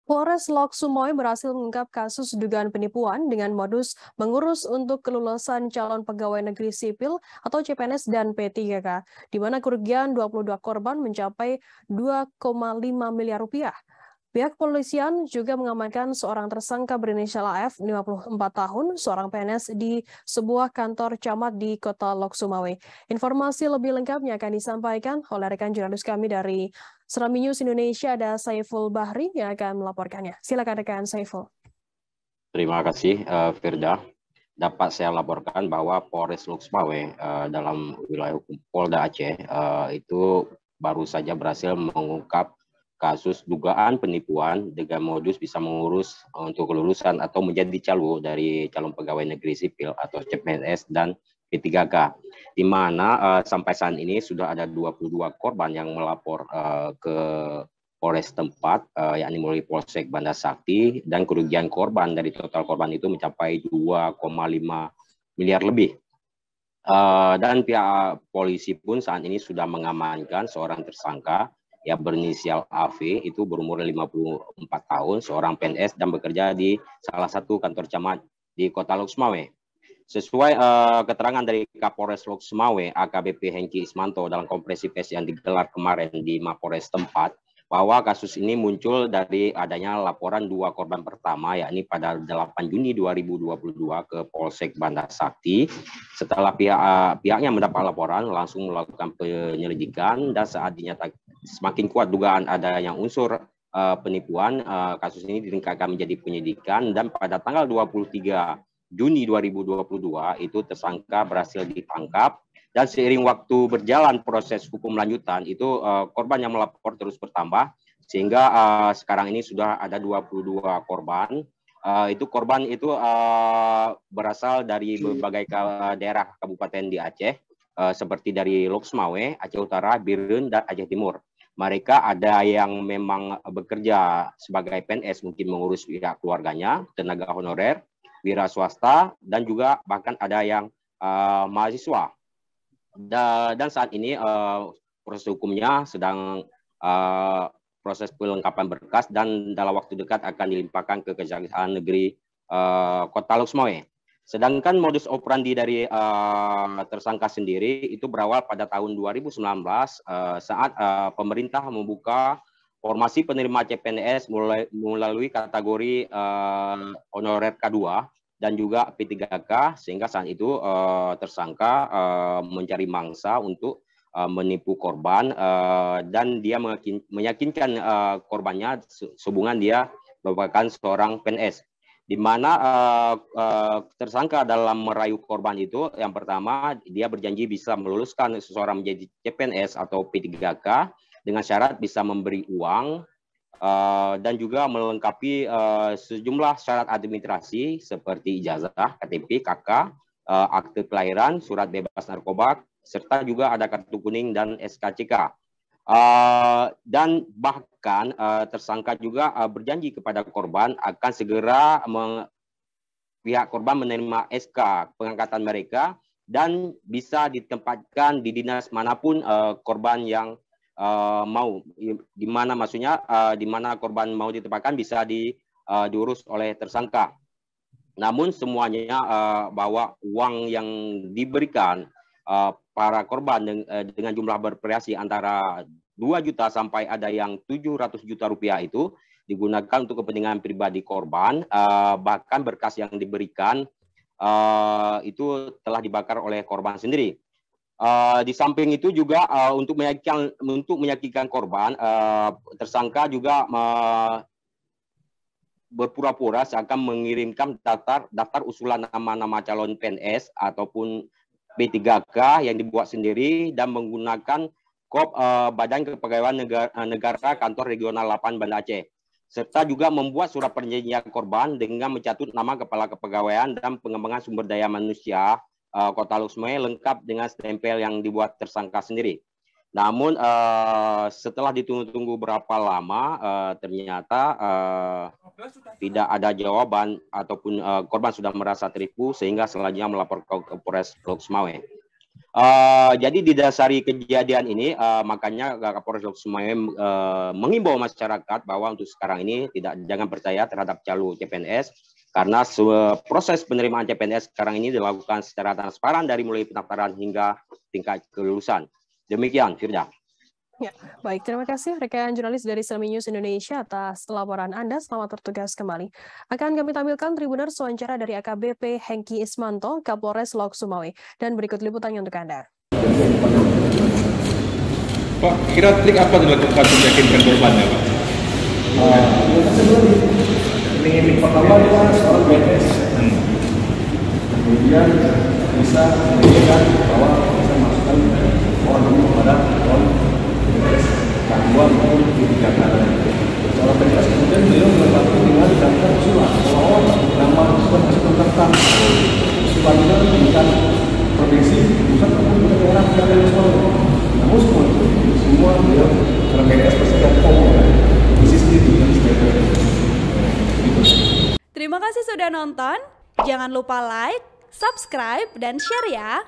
Polres Lok Sumoy berhasil mengungkap kasus dugaan penipuan dengan modus mengurus untuk kelulusan calon pegawai negeri sipil atau CPNS dan P3K, di mana kerugian 22 korban mencapai 2,5 miliar rupiah. Pihak kepolisian juga mengamankan seorang tersangka berinisial AF, 54 tahun, seorang PNS di sebuah kantor camat di kota Lok Sumawe. Informasi lebih lengkapnya akan disampaikan oleh rekan jurnalis kami dari Serami News Indonesia, ada Saiful Bahri yang akan melaporkannya. Silakan rekan Saiful. Terima kasih, Firda. Dapat saya laporkan bahwa Polres Lok Sumawe dalam wilayah hukum Polda Aceh itu baru saja berhasil mengungkap kasus dugaan penipuan dengan modus bisa mengurus untuk kelulusan atau menjadi calo dari calon pegawai negeri sipil atau CPNS dan P3K, di mana sampai saat ini sudah ada 22 korban yang melapor ke Polres tempat, yakni melalui Polsek Banda Sakti, dan kerugian korban dari total korban itu mencapai 2,5 miliar lebih. Dan pihak polisi pun saat ini sudah mengamankan seorang tersangka yang berinisial AV, itu berumur 54 tahun, seorang PNS dan bekerja di salah satu kantor camat di Kota Lok Sumawe. Sesuai keterangan dari Kapolres Lok Sumawe, AKBP Hengki Ismanto, dalam konferensi pers yang digelar kemarin di Mapolres tempat, bahwa kasus ini muncul dari adanya laporan dua korban pertama, yakni pada 8 Juni 2022 ke Polsek Banda Sakti. Setelah pihaknya mendapat laporan, langsung melakukan penyelidikan, dan saat dinyatakan semakin kuat dugaan ada yang unsur penipuan, kasus ini ditingkatkan menjadi penyidikan, dan pada tanggal 23 Juni 2022 itu tersangka berhasil ditangkap. Dan seiring waktu berjalan proses hukum lanjutan itu korban yang melapor terus bertambah, sehingga sekarang ini sudah ada 22 korban. Itu korban itu berasal dari berbagai daerah kabupaten di Aceh, seperti dari Lok Sumawe, Aceh Utara, Biren, dan Aceh Timur. Mereka ada yang memang bekerja sebagai PNS, mungkin mengurus pihak keluarganya, tenaga honorer, wira swasta, dan juga bahkan ada yang mahasiswa. Dan saat ini proses hukumnya sedang proses pelengkapan berkas, dan dalam waktu dekat akan dilimpahkan ke Kejaksaan Negeri Kota Lok Sumawe. Sedangkan modus operandi dari tersangka sendiri itu berawal pada tahun 2019 saat pemerintah membuka formasi penerima CPNS melalui kategori honorer K2 dan juga P3K, sehingga saat itu tersangka mencari mangsa untuk menipu korban, dan dia meyakinkan korbannya sehubungan dia merupakan seorang PNS, di mana tersangka dalam merayu korban itu, yang pertama dia berjanji bisa meluluskan seseorang menjadi CPNS atau P3K dengan syarat bisa memberi uang, dan juga melengkapi sejumlah syarat administrasi seperti ijazah, KTP, KK, akte kelahiran, surat bebas narkoba, serta juga ada kartu kuning dan SKCK. Dan bahkan tersangka juga berjanji kepada korban akan segera pihak korban menerima SK pengangkatan mereka dan bisa ditempatkan di dinas manapun korban yang mau, di mana maksudnya di mana korban mau ditempatkan bisa diurus oleh tersangka. Namun semuanya bahwa uang yang diberikan para korban dengan jumlah bervariasi antara 2 juta sampai ada yang 700 juta rupiah itu digunakan untuk kepentingan pribadi korban, bahkan berkas yang diberikan itu telah dibakar oleh korban sendiri. Di samping itu juga untuk meyakinkan korban, tersangka juga berpura-pura seakan mengirimkan daftar usulan nama-nama calon PNS ataupun P3K yang dibuat sendiri dan menggunakan kop Badan Kepegawaian Negara Kantor Regional 8 Banda Aceh, serta juga membuat surat perjanjian korban dengan mencatut nama Kepala Kepegawaian dan Pengembangan Sumber Daya Manusia Kota Lok Sumawe lengkap dengan stempel yang dibuat tersangka sendiri. Namun setelah ditunggu-tunggu berapa lama, ternyata tidak ada jawaban ataupun korban sudah merasa tertipu sehingga selanjutnya melapor ke Polres Lok Sumawe. Jadi didasari kejadian ini, makanya Kapolres Lombok Sumawe mengimbau masyarakat bahwa untuk sekarang ini jangan percaya terhadap calon CPNS, karena proses penerimaan CPNS sekarang ini dilakukan secara transparan dari mulai pendaftaran hingga tingkat kelulusan. Demikian, Firda. Ya, baik. Terima kasih rekan jurnalis dari Selmi News Indonesia atas laporan Anda. Selamat bertugas kembali. Akan kami tampilkan Tribuners wawancara dari AKBP Hengki Ismanto, Kapolres Lombok Sumawe. Dan berikut liputannya untuk Anda. Pak, kira trik apa dilakukan untuk meyakinkan korbannya, Pak? Ini pertama adalah seorang BNS. Kemudian bisa menunjukkan bahwa bisa masukkan orang ini kepada calon BNS. Kedua maupun tiga kali. Seorang BNS kemudian beliau membantu dengan daftar usulan. Kalau nama usulan masih terdaftar, usulannya tingkat provinsi, pusat maupun daerah yang ada di sekolah. Namun semua beliau dalam BNS bersedia form isi sendiri yang setiap. Terima kasih sudah nonton. Jangan lupa like, subscribe, dan share ya.